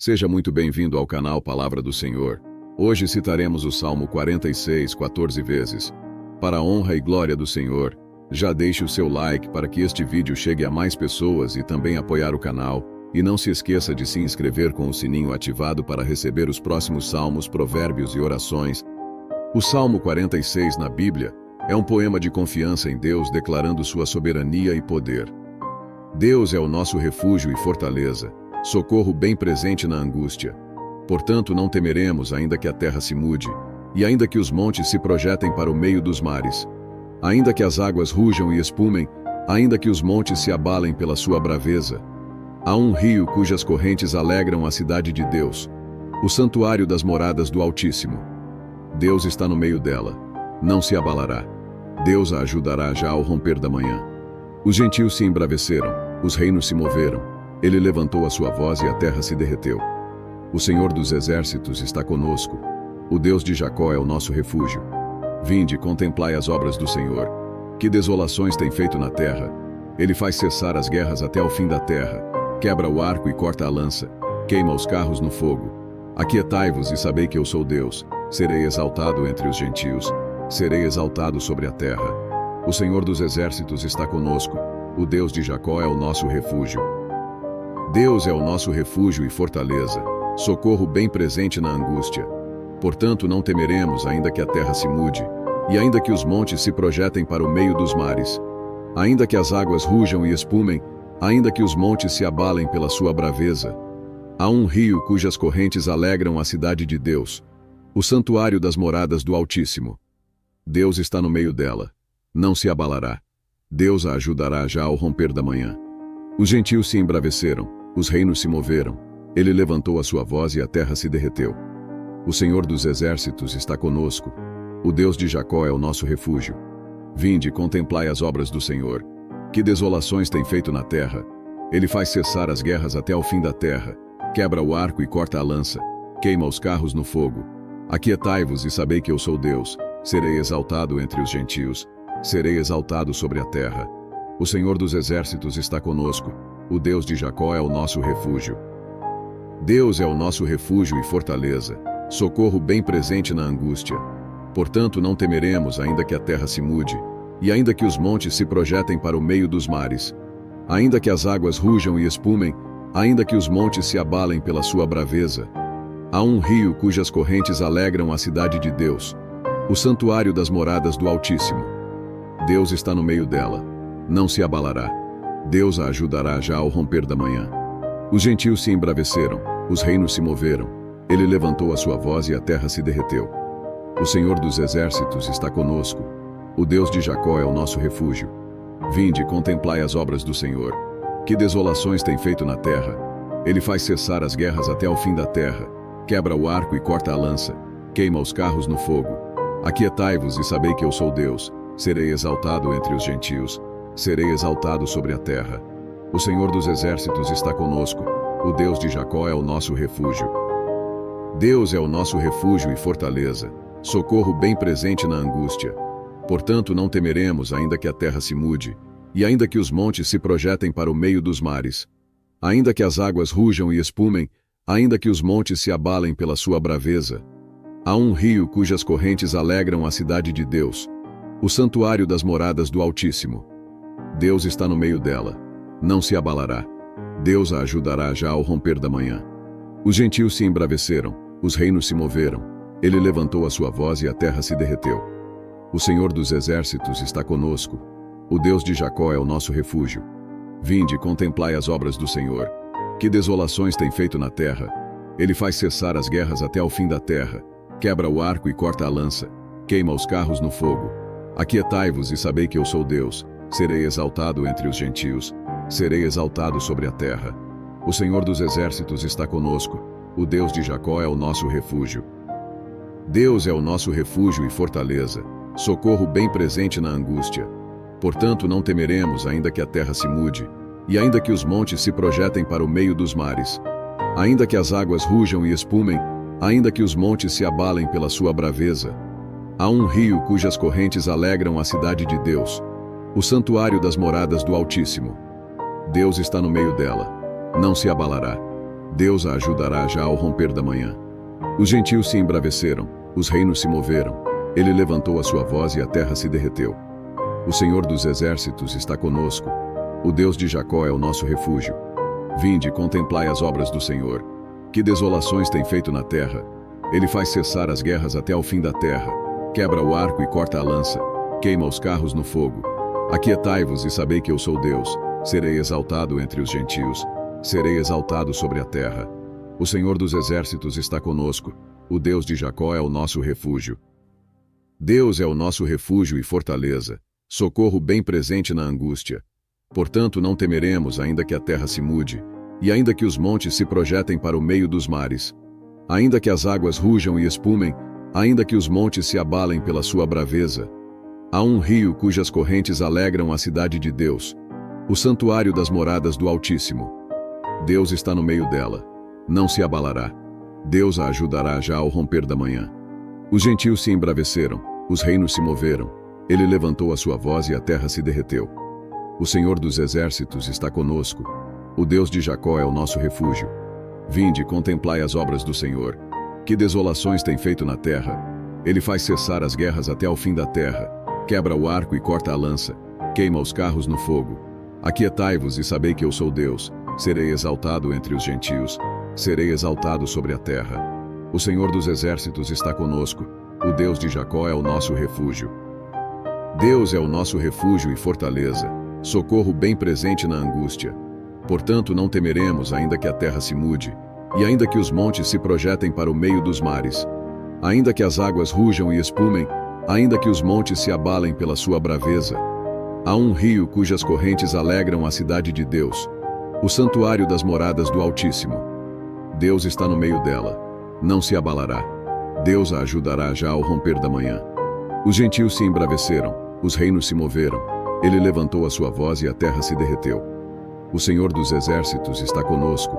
Seja muito bem-vindo ao canal Palavra do Senhor. Hoje citaremos o Salmo 46, 14 vezes. Para a honra e glória do Senhor, já deixe o seu like para que este vídeo chegue a mais pessoas e também apoiar o canal. E não se esqueça de se inscrever com o sininho ativado para receber os próximos salmos, provérbios e orações. O Salmo 46 na Bíblia é um poema de confiança em Deus declarando sua soberania e poder. Deus é o nosso refúgio e fortaleza, socorro bem presente na angústia. Portanto, não temeremos, ainda que a terra se mude, e ainda que os montes se projetem para o meio dos mares, ainda que as águas rujam e espumem, ainda que os montes se abalem pela sua braveza. Há um rio cujas correntes alegram a cidade de Deus, o santuário das moradas do Altíssimo. Deus está no meio dela, não se abalará. Deus a ajudará já ao romper da manhã. Os gentios se embraveceram, os reinos se moveram. Ele levantou a sua voz e a terra se derreteu. O Senhor dos exércitos está conosco. O Deus de Jacó é o nosso refúgio. Vinde, contemplai as obras do Senhor. Que desolações tem feito na terra. Ele faz cessar as guerras até o fim da terra. Quebra o arco e corta a lança. Queima os carros no fogo. Aquietai-vos e sabei que eu sou Deus. Serei exaltado entre os gentios. Serei exaltado sobre a terra. O Senhor dos exércitos está conosco. O Deus de Jacó é o nosso refúgio. Deus é o nosso refúgio e fortaleza, socorro bem presente na angústia. Portanto, não temeremos, ainda que a terra se mude, e ainda que os montes se projetem para o meio dos mares, ainda que as águas rujam e espumem, ainda que os montes se abalem pela sua braveza. Há um rio cujas correntes alegram a cidade de Deus, o santuário das moradas do Altíssimo. Deus está no meio dela, não se abalará. Deus a ajudará já ao romper da manhã. Os gentios se embraveceram, os reinos se moveram. Ele levantou a sua voz e a terra se derreteu. O Senhor dos exércitos está conosco. O Deus de Jacó é o nosso refúgio. Vinde, contemplai as obras do Senhor. Que desolações tem feito na terra. Ele faz cessar as guerras até o fim da terra. Quebra o arco e corta a lança. Queima os carros no fogo. Aquietai-vos e sabei que eu sou Deus. Serei exaltado entre os gentios. Serei exaltado sobre a terra. O Senhor dos exércitos está conosco. O Deus de Jacó é o nosso refúgio. Deus é o nosso refúgio e fortaleza, socorro bem presente na angústia. Portanto, não temeremos, ainda que a terra se mude, e ainda que os montes se projetem para o meio dos mares, ainda que as águas rujam e espumem, ainda que os montes se abalem pela sua braveza. Há um rio cujas correntes alegram a cidade de Deus, o santuário das moradas do Altíssimo. Deus está no meio dela, não se abalará. Deus a ajudará já ao romper da manhã. Os gentios se embraveceram, os reinos se moveram. Ele levantou a sua voz e a terra se derreteu. O Senhor dos exércitos está conosco. O Deus de Jacó é o nosso refúgio. Vinde, contemplai as obras do Senhor. Que desolações tem feito na terra. Ele faz cessar as guerras até o fim da terra. Quebra o arco e corta a lança. Queima os carros no fogo. Aquietai-vos e sabei que eu sou Deus. Serei exaltado entre os gentios. Serei exaltado sobre a terra. O Senhor dos exércitos está conosco. O Deus de Jacó é o nosso refúgio. Deus é o nosso refúgio e fortaleza, socorro bem presente na angústia. Portanto, não temeremos, ainda que a terra se mude, e ainda que os montes se projetem para o meio dos mares, ainda que as águas rujam e espumem, ainda que os montes se abalem pela sua braveza. Há um rio cujas correntes alegram a cidade de Deus, o santuário das moradas do Altíssimo. Deus está no meio dela, não se abalará. Deus a ajudará já ao romper da manhã. Os gentios se embraveceram, os reinos se moveram. Ele levantou a sua voz e a terra se derreteu. O Senhor dos exércitos está conosco. O Deus de Jacó é o nosso refúgio. Vinde, contemplai as obras do Senhor. Que desolações tem feito na terra. Ele faz cessar as guerras até o fim da terra. Quebra o arco e corta a lança. Queima os carros no fogo. Aquietai-vos e sabei que eu sou Deus. Serei exaltado entre os gentios. Serei exaltado sobre a terra. O Senhor dos exércitos está conosco. O Deus de Jacó é o nosso refúgio. Deus é o nosso refúgio e fortaleza, socorro bem presente na angústia. Portanto, não temeremos, ainda que a terra se mude, e ainda que os montes se projetem para o meio dos mares, ainda que as águas rujam e espumem, ainda que os montes se abalem pela sua braveza. Há um rio cujas correntes alegram a cidade de Deus, o santuário das moradas do Altíssimo. Deus está no meio dela, não se abalará. Deus a ajudará já ao romper da manhã. Os gentios se embraveceram, os reinos se moveram. Ele levantou a sua voz e a terra se derreteu. O Senhor dos exércitos está conosco. O Deus de Jacó é o nosso refúgio. Vinde, contemplai as obras do Senhor. Que desolações tem feito na terra. Ele faz cessar as guerras até ao fim da terra. Quebra o arco e corta a lança. Queima os carros no fogo. Aquietai-vos e sabei que eu sou Deus. Serei exaltado entre os gentios. Serei exaltado sobre a terra. O Senhor dos exércitos está conosco. O Deus de Jacó é o nosso refúgio. Deus é o nosso refúgio e fortaleza, socorro bem presente na angústia. Portanto, não temeremos, ainda que a terra se mude, e ainda que os montes se projetem para o meio dos mares, ainda que as águas rujam e espumem, ainda que os montes se abalem pela sua braveza. Há um rio cujas correntes alegram a cidade de Deus, o santuário das moradas do Altíssimo. Deus está no meio dela, não se abalará. Deus a ajudará já ao romper da manhã. Os gentios se embraveceram, os reinos se moveram. Ele levantou a sua voz e a terra se derreteu. O Senhor dos exércitos está conosco. O Deus de Jacó é o nosso refúgio. Vinde, contemplai as obras do Senhor. Que desolações tem feito na terra. Ele faz cessar as guerras até ao fim da terra. Quebra o arco e corta a lança. Queima os carros no fogo. Aquietai-vos e sabei que eu sou Deus. Serei exaltado entre os gentios. Serei exaltado sobre a terra. O Senhor dos exércitos está conosco. O Deus de Jacó é o nosso refúgio. Deus é o nosso refúgio e fortaleza, socorro bem presente na angústia. Portanto, não temeremos, ainda que a terra se mude, e ainda que os montes se projetem para o meio dos mares, ainda que as águas rujam e espumem, ainda que os montes se abalem pela sua braveza. Há um rio cujas correntes alegram a cidade de Deus, o santuário das moradas do Altíssimo. Deus está no meio dela, não se abalará. Deus a ajudará já ao romper da manhã. Os gentios se embraveceram, os reinos se moveram. Ele levantou a sua voz e a terra se derreteu. O Senhor dos exércitos está conosco.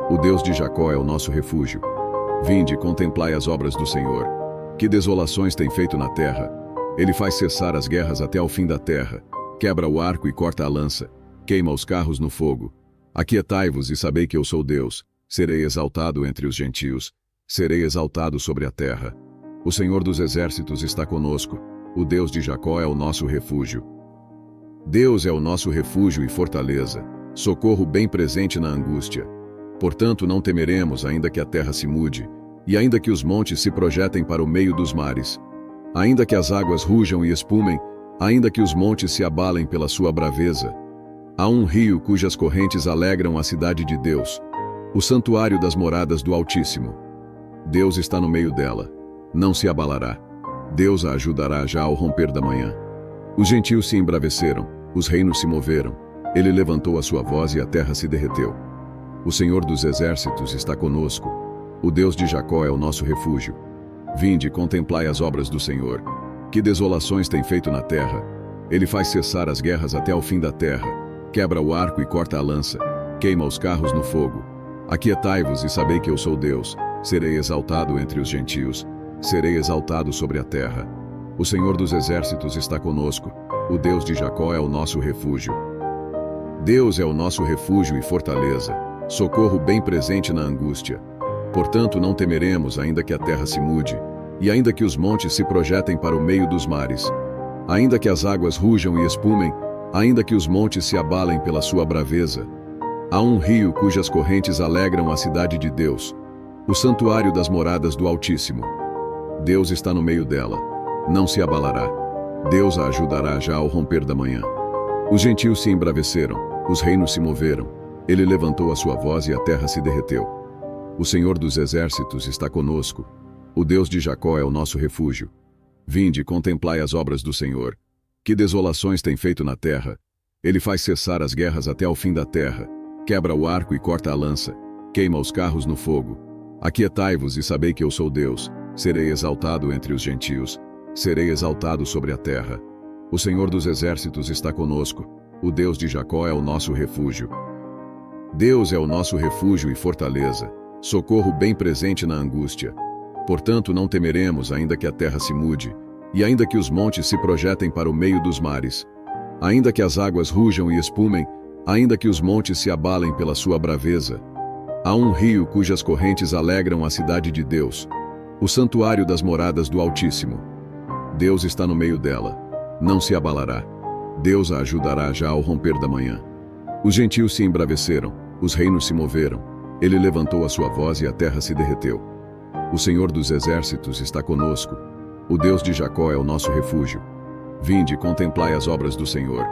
O Deus de Jacó é o nosso refúgio. Vinde, contemplai as obras do Senhor. Que desolações tem feito na terra. Ele faz cessar as guerras até ao fim da terra. Quebra o arco e corta a lança. Queima os carros no fogo. Aquietai-vos e sabei que eu sou Deus. Serei exaltado entre os gentios. Serei exaltado sobre a terra. O Senhor dos exércitos está conosco. O Deus de Jacó é o nosso refúgio. Deus é o nosso refúgio e fortaleza, socorro bem presente na angústia. Portanto, não temeremos, ainda que a terra se mude, e ainda que os montes se projetem para o meio dos mares, ainda que as águas rujam e espumem, ainda que os montes se abalem pela sua braveza. Há um rio cujas correntes alegram a cidade de Deus, o santuário das moradas do Altíssimo. Deus está no meio dela, não se abalará. Deus a ajudará já ao romper da manhã. Os gentios se embraveceram, os reinos se moveram. Ele levantou a sua voz e a terra se derreteu. O Senhor dos exércitos está conosco. O Deus de Jacó é o nosso refúgio. Vinde, contemplai as obras do Senhor. Que desolações tem feito na terra. Ele faz cessar as guerras até ao fim da terra. Quebra o arco e corta a lança. Queima os carros no fogo. Aquietai-vos e sabei que eu sou Deus. Serei exaltado entre os gentios. Serei exaltado sobre a terra. O Senhor dos exércitos está conosco. O Deus de Jacó é o nosso refúgio. Deus é o nosso refúgio e fortaleza, socorro bem presente na angústia. Portanto, não temeremos, ainda que a terra se mude, e ainda que os montes se projetem para o meio dos mares, ainda que as águas rujam e espumem, ainda que os montes se abalem pela sua braveza. Há um rio cujas correntes alegram a cidade de Deus, o santuário das moradas do Altíssimo. Deus está no meio dela, não se abalará. Deus a ajudará já ao romper da manhã. Os gentios se embraveceram, os reinos se moveram. Ele levantou a sua voz e a terra se derreteu. O Senhor dos exércitos está conosco. O Deus de Jacó é o nosso refúgio. Vinde, contemplai as obras do Senhor. Que desolações tem feito na terra. Ele faz cessar as guerras até ao fim da terra. Quebra o arco e corta a lança. Queima os carros no fogo. Aquietai-vos e sabei que eu sou Deus. Serei exaltado entre os gentios. Serei exaltado sobre a terra. O Senhor dos exércitos está conosco. O Deus de Jacó é o nosso refúgio. Deus é o nosso refúgio e fortaleza, socorro bem presente na angústia. Portanto, não temeremos, ainda que a terra se mude, e ainda que os montes se projetem para o meio dos mares, ainda que as águas rujam e espumem, ainda que os montes se abalem pela sua braveza. Há um rio cujas correntes alegram a cidade de Deus, o santuário das moradas do Altíssimo. Deus está no meio dela, não se abalará. Deus a ajudará já ao romper da manhã. Os gentios se embraveceram, os reinos se moveram. Ele levantou a sua voz e a terra se derreteu. O Senhor dos exércitos está conosco. O Deus de Jacó é o nosso refúgio. Vinde, contemplai as obras do Senhor.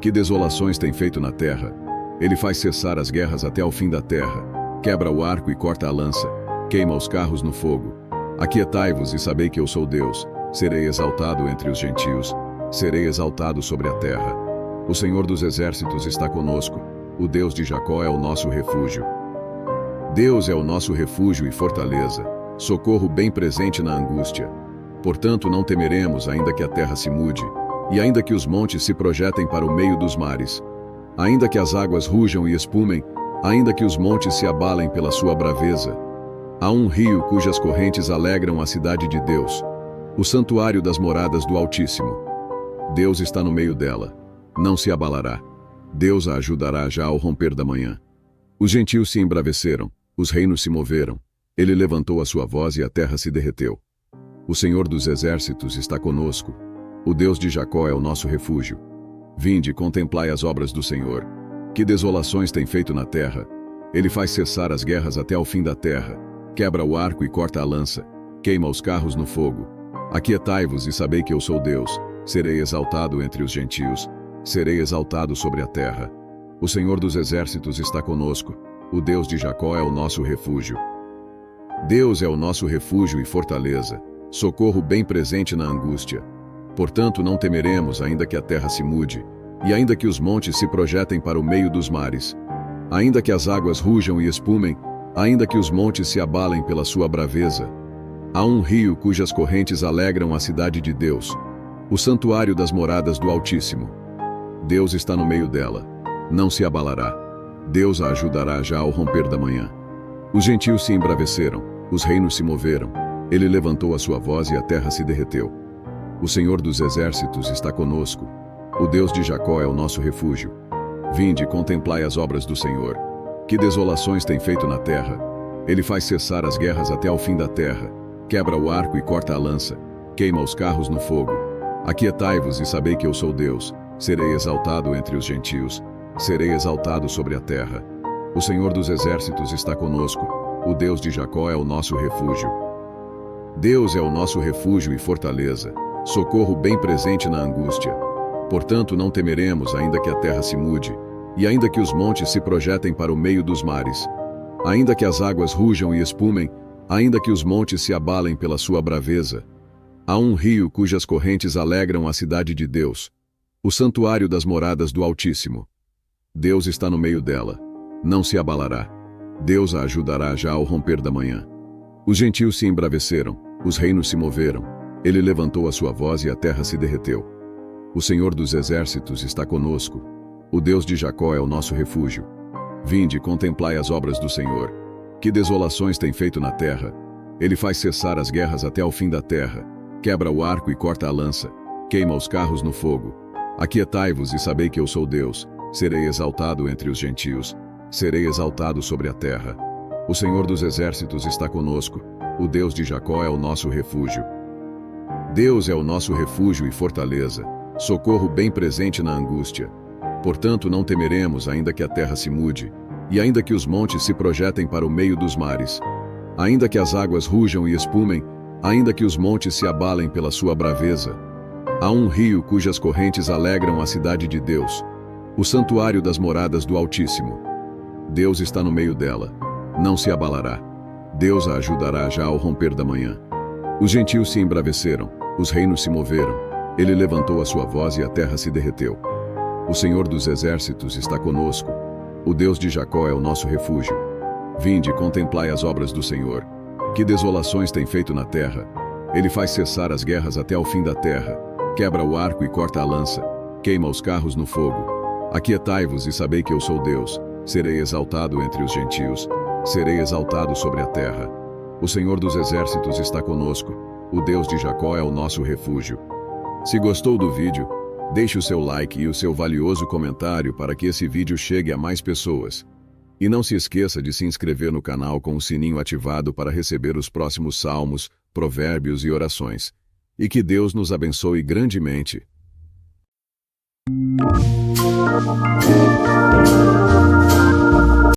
Que desolações tem feito na terra. Ele faz cessar as guerras até ao fim da terra. Quebra o arco e corta a lança. Queima os carros no fogo. Aquietai-vos e sabei que eu sou Deus. Serei exaltado entre os gentios. Serei exaltado sobre a terra. O Senhor dos exércitos está conosco. O Deus de Jacó é o nosso refúgio. Deus é o nosso refúgio e fortaleza, socorro bem presente na angústia. Portanto, não temeremos, ainda que a terra se mude, e ainda que os montes se projetem para o meio dos mares, ainda que as águas rujam e espumem, ainda que os montes se abalem pela sua braveza. Há um rio cujas correntes alegram a cidade de Deus, o santuário das moradas do Altíssimo. Deus está no meio dela, não se abalará. Deus a ajudará já ao romper da manhã. Os gentios se embraveceram, os reinos se moveram. Ele levantou a sua voz e a terra se derreteu. O Senhor dos exércitos está conosco. O Deus de Jacó é o nosso refúgio. Vinde, contemplai as obras do Senhor. Que desolações tem feito na terra. Ele faz cessar as guerras até ao fim da terra. Quebra o arco e corta a lança. Queima os carros no fogo. Aquietai-vos e sabei que eu sou Deus. Serei exaltado entre os gentios. Serei exaltado sobre a terra. O Senhor dos exércitos está conosco. O Deus de Jacó é o nosso refúgio. Deus é o nosso refúgio e fortaleza, socorro bem presente na angústia. Portanto, não temeremos, ainda que a terra se mude, e ainda que os montes se projetem para o meio dos mares, ainda que as águas rujam e espumem, ainda que os montes se abalem pela sua braveza. Há um rio cujas correntes alegram a cidade de Deus, o santuário das moradas do Altíssimo. Deus está no meio dela, não se abalará. Deus a ajudará já ao romper da manhã. Os gentios se embraveceram, os reinos se moveram. Ele levantou a sua voz e a terra se derreteu. O Senhor dos exércitos está conosco. O Deus de Jacó é o nosso refúgio. Vinde, contemplai as obras do Senhor. Que desolações tem feito na terra. Ele faz cessar as guerras até ao fim da terra. Quebra o arco e corta a lança. Queima os carros no fogo. Aquietai-vos e sabei que eu sou Deus. Serei exaltado entre os gentios. Serei exaltado sobre a terra. O Senhor dos exércitos está conosco. O Deus de Jacó é o nosso refúgio. Deus é o nosso refúgio e fortaleza, socorro bem presente na angústia. Portanto, não temeremos, ainda que a terra se mude, e ainda que os montes se projetem para o meio dos mares, ainda que as águas rujam e espumem, ainda que os montes se abalem pela sua braveza. Há um rio cujas correntes alegram a cidade de Deus, o santuário das moradas do Altíssimo. Deus está no meio dela, não se abalará. Deus a ajudará já ao romper da manhã. Os gentios se embraveceram, os reinos se moveram. Ele levantou a sua voz e a terra se derreteu. O Senhor dos exércitos está conosco. O Deus de Jacó é o nosso refúgio. Vinde, contemplai as obras do Senhor. Que desolações tem feito na terra. Ele faz cessar as guerras até ao fim da terra. Quebra o arco e corta a lança. Queima os carros no fogo. Aquietai-vos e sabei que eu sou Deus. Serei exaltado entre os gentios. Serei exaltado sobre a terra. O Senhor dos exércitos está conosco. O Deus de Jacó é o nosso refúgio. Deus é o nosso refúgio e fortaleza, socorro bem presente na angústia. Portanto, não temeremos, ainda que a terra se mude, e ainda que os montes se projetem para o meio dos mares, ainda que as águas rujam e espumem, ainda que os montes se abalem pela sua braveza. Há um rio cujas correntes alegram a cidade de Deus, o santuário das moradas do Altíssimo. Deus está no meio dela, não se abalará. Deus a ajudará já ao romper da manhã. Os gentios se embraveceram, os reinos se moveram. Ele levantou a sua voz e a terra se derreteu. O Senhor dos exércitos está conosco. O Deus de Jacó é o nosso refúgio. Vinde, contemplai as obras do Senhor. Que desolações tem feito na terra. Ele faz cessar as guerras até ao fim da terra. Quebra o arco e corta a lança. Queima os carros no fogo. Aquietai-vos e sabei que eu sou Deus. Serei exaltado entre os gentios. Serei exaltado sobre a terra. O Senhor dos exércitos está conosco. O Deus de Jacó é o nosso refúgio. Se gostou do vídeo, deixe o seu like e o seu valioso comentário para que esse vídeo chegue a mais pessoas. E não se esqueça de se inscrever no canal com o sininho ativado para receber os próximos salmos, provérbios e orações. E que Deus nos abençoe grandemente.